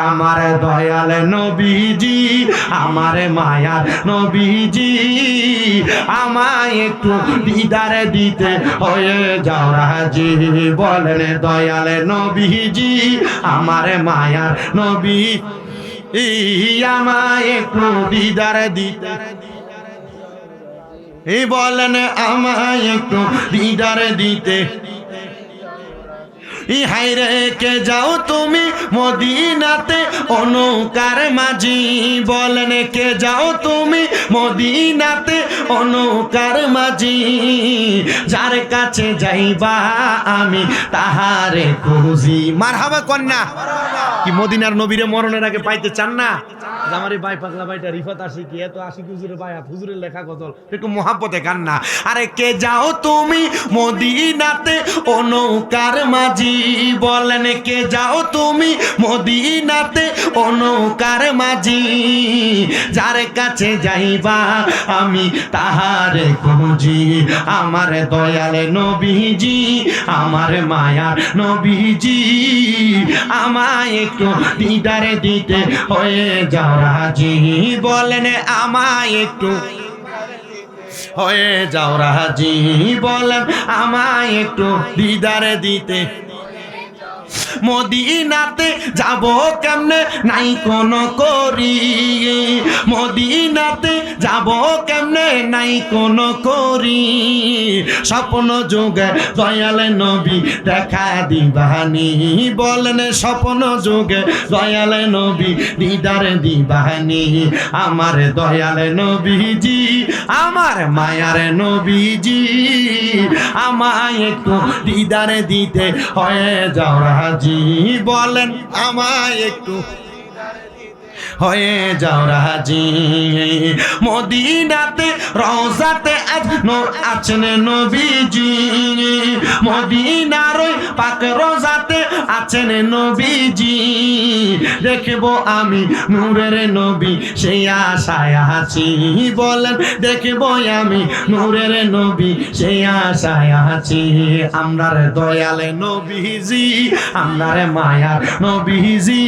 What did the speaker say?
আমার দয়াল নবীজি, আমার মায়ার নবীজি, আমায় একটু দিদার দিতে হয়ে যাও রাজি। বলেন দয়াল নবীজি, আমার মায়ার নবী, আমায় একটু দিদার দিতে, এই বলেন আমায় একটু দিদার দিতে। হায়রে কে যাও তুমি মদিনাতে অনুকার মাঝি, বলেন কে যাও তুমি মদিনাতে অনুকার মাঝি, যার কাছে যাইবা আমি তাহারে খুঁজি। মারহাবা কন্যা, কি মদিনার নবীরে মরণের আগে পাইতে চান না? আমার এই ভাই পাগলা ভাইটা রিফাত আশিকি, এত আশিকি হুজুরের ভাই, হুজুরের লেখা গজল, একটু মহাব্বতে কান্না। আরে কে যাও তুমি মদিনাতে অনুকার মাঝি, বলেন কে যাও তুমি মদিনাতে অনুকার মাঝি, যার কাছে যাইবা আমি তাহারে খুঁজি। আমার দয়াল নবীজি, আমার মায়ার নবীজি, আমায় একটু দিদারে দিতে হয়ে যাও রাজি। বলেন আমায় একটু হয়ে যাও রাজি, বলেন আমায় একটু দিদারে দিতে। মদিনাতে যাব কেমনে নাই কোনো করি, মদিনাতে যাব কেমনে নাই কোনো করি, স্বপ্ন যুগে দয়াল নবী দেখা দিবানি। বলেন স্বপ্ন যুগে দয়াল নবী দিদার দিবানি। আমার দয়াল নবীজি, আমার মায়ার নবীজি, আমায় একটু দিদার দিতে হয়ে যাও রাজি। বলেন আমায় একটু হয়ে যাও রাজি। মদিনাতে রওজাতে আজ নূর আছেন নবীজি, মদিনার ওই পাক রওজাতে আছেন নবীজি, দেখব আমি নূরের নবী সেই আশায় আছি। বলেন দেখব আমি নূরের নবী সেই আশায় আছি। আমরার দয়াল নবীজি, আমরার মায়ার নবীজি।